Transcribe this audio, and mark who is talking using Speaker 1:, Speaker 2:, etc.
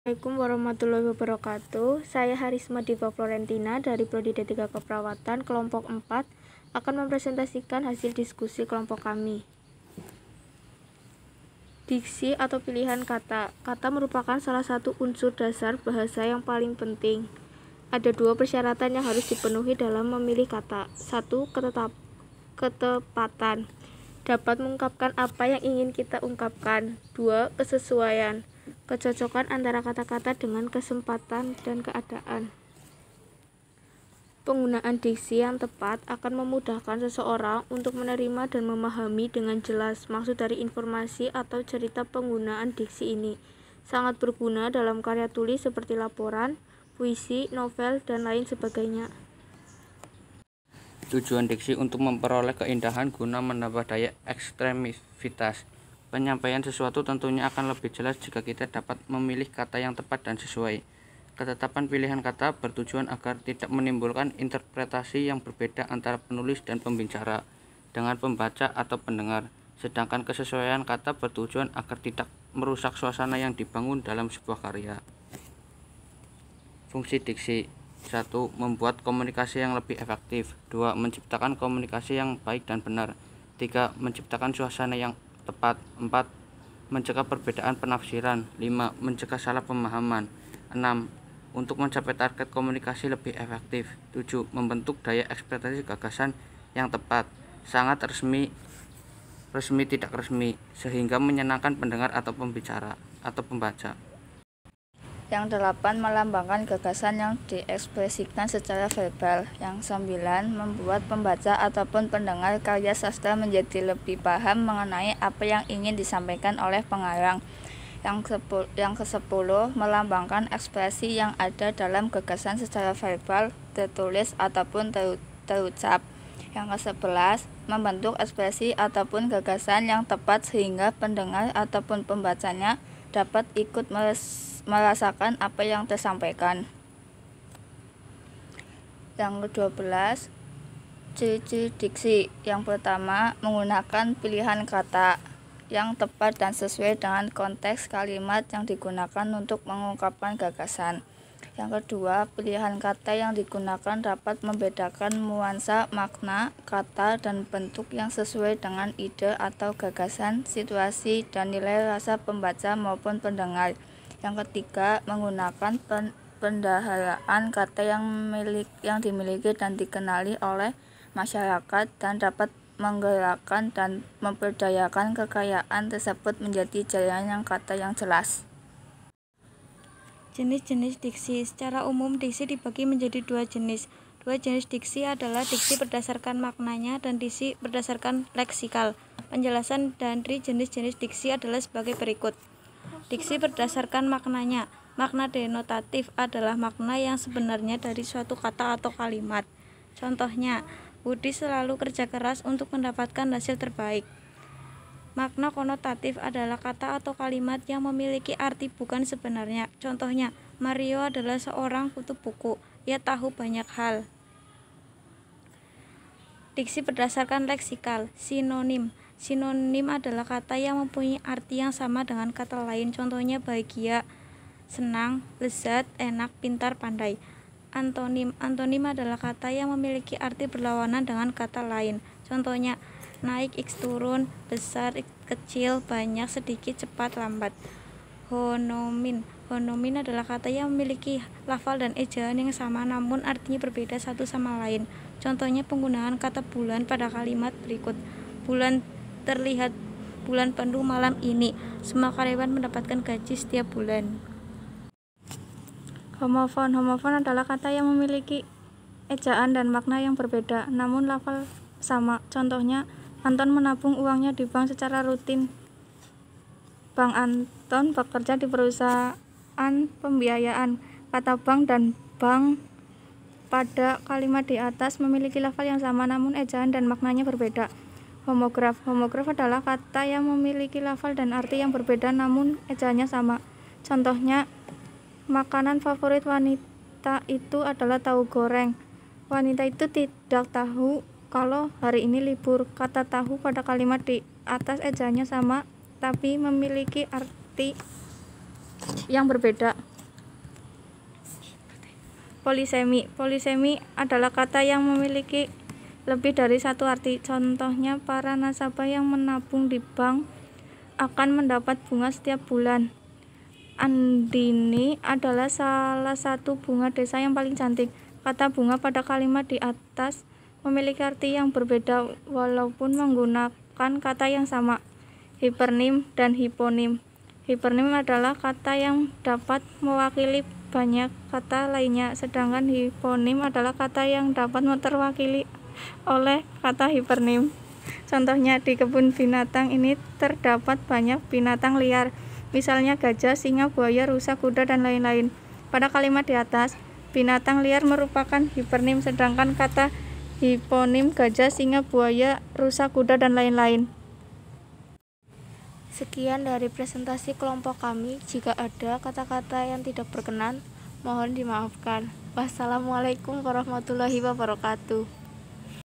Speaker 1: Assalamualaikum warahmatullahi wabarakatuh. Saya Harisma Diva Florentina dari Prodi D3 Keperawatan kelompok 4 akan mempresentasikan hasil diskusi kelompok kami. Diksi atau pilihan kata. Kata merupakan salah satu unsur dasar bahasa yang paling penting. Ada dua persyaratan yang harus dipenuhi dalam memilih kata. 1. Ketepatan. Dapat mengungkapkan apa yang ingin kita ungkapkan. 2. Kesesuaian. Kecocokan antara kata-kata dengan kesempatan dan keadaan. Penggunaan diksi yang tepat akan memudahkan seseorang untuk menerima dan memahami dengan jelas maksud dari informasi atau cerita. Penggunaan diksi ini sangat berguna dalam karya tulis seperti laporan, puisi, novel, dan lain sebagainya.
Speaker 2: Tujuan diksi untuk memperoleh keindahan guna menambah daya ekstremivitas. Penyampaian sesuatu tentunya akan lebih jelas jika kita dapat memilih kata yang tepat dan sesuai. Ketetapan pilihan kata bertujuan agar tidak menimbulkan interpretasi yang berbeda antara penulis dan pembicara dengan pembaca atau pendengar. Sedangkan kesesuaian kata bertujuan agar tidak merusak suasana yang dibangun dalam sebuah karya. Fungsi diksi: 1. Membuat komunikasi yang lebih efektif. 2. Menciptakan komunikasi yang baik dan benar. 3. Menciptakan suasana yang tepat. 4. Mencegah perbedaan penafsiran. 5. Mencegah salah pemahaman. 6. Untuk mencapai target komunikasi lebih efektif. 7. Membentuk daya ekspresi gagasan yang tepat, sangat resmi tidak resmi, sehingga menyenangkan pendengar atau pembicara atau pembaca.
Speaker 3: Yang 8. Melambangkan gagasan yang diekspresikan secara verbal. Yang 9. Membuat pembaca ataupun pendengar karya sastra menjadi lebih paham mengenai apa yang ingin disampaikan oleh pengarang. Yang ke-10. Melambangkan ekspresi yang ada dalam gagasan secara verbal, tertulis, ataupun terucap. Yang ke-11. Membentuk ekspresi ataupun gagasan yang tepat sehingga pendengar ataupun pembacanya dapat ikut merasakan apa yang tersampaikan. Yang ke-12. Ciri-ciri diksi. Yang pertama, menggunakan pilihan kata yang tepat dan sesuai dengan konteks kalimat yang digunakan untuk mengungkapkan gagasan. Yang kedua, pilihan kata yang digunakan dapat membedakan nuansa, makna, kata, dan bentuk yang sesuai dengan ide atau gagasan, situasi, dan nilai rasa pembaca maupun pendengar. Yang ketiga, menggunakan pendaharaan kata yang dimiliki dan dikenali oleh masyarakat dan dapat menggerakkan dan memperdayakan kekayaan tersebut menjadi jaringan kata yang jelas.
Speaker 1: Jenis-jenis diksi. Secara umum, diksi dibagi menjadi dua jenis. Dua jenis diksi adalah diksi berdasarkan maknanya dan diksi berdasarkan leksikal. Penjelasan dari jenis-jenis diksi adalah sebagai berikut. Diksi berdasarkan maknanya. Makna denotatif adalah makna yang sebenarnya dari suatu kata atau kalimat. Contohnya, Budi selalu kerja keras untuk mendapatkan hasil terbaik. Makna konotatif adalah kata atau kalimat yang memiliki arti bukan sebenarnya. Contohnya, Mario adalah seorang kutu buku. Ia tahu banyak hal. Diksi berdasarkan leksikal. Sinonim. Sinonim adalah kata yang mempunyai arti yang sama dengan kata lain. Contohnya bahagia, senang, lezat, enak, pintar, pandai. Antonim. Antonim adalah kata yang memiliki arti berlawanan dengan kata lain. Contohnya naik, x turun, besar, kecil, banyak, sedikit, cepat, lambat. Honomin. Honomin adalah kata yang memiliki lafal dan ejaan yang sama namun artinya berbeda satu sama lain. Contohnya penggunaan kata bulan pada kalimat berikut. Bulan terlihat bulan penuh malam ini. Semua karyawan mendapatkan gaji setiap bulan. Homofon. Homofon adalah kata yang memiliki ejaan dan makna yang berbeda namun lafal sama. Contohnya, Anton menabung uangnya di bank secara rutin. Bang Anton bekerja di perusahaan pembiayaan. Kata bank dan bank pada kalimat di atas memiliki lafal yang sama namun ejaan dan maknanya berbeda. Homograf. Homograf adalah kata yang memiliki lafal dan arti yang berbeda namun ejaannya sama. Contohnya, makanan favorit wanita itu adalah tahu goreng. Wanita itu tidak tahu kalau hari ini libur. Kata tahu pada kalimat di atas ejaannya sama tapi memiliki arti yang berbeda. Polisemi. Polisemi adalah kata yang memiliki lebih dari satu arti. Contohnya, para nasabah yang menabung di bank akan mendapat bunga setiap bulan. Andini adalah salah satu bunga desa yang paling cantik. Kata bunga pada kalimat di atas memiliki arti yang berbeda walaupun menggunakan kata yang sama. Hipernim dan hiponim. Hipernim adalah kata yang dapat mewakili banyak kata lainnya, sedangkan hiponim adalah kata yang dapat terwakili oleh kata hipernim. Contohnya, di kebun binatang ini terdapat banyak binatang liar, misalnya gajah, singa, buaya, rusa, kuda, dan lain-lain. Pada kalimat di atas, binatang liar merupakan hipernim, sedangkan kata hiponim gajah, singa, buaya, rusa, kuda, dan lain-lain.
Speaker 4: Sekian dari presentasi kelompok kami. Jika ada kata-kata yang tidak berkenan, mohon dimaafkan. Wassalamualaikum warahmatullahi wabarakatuh.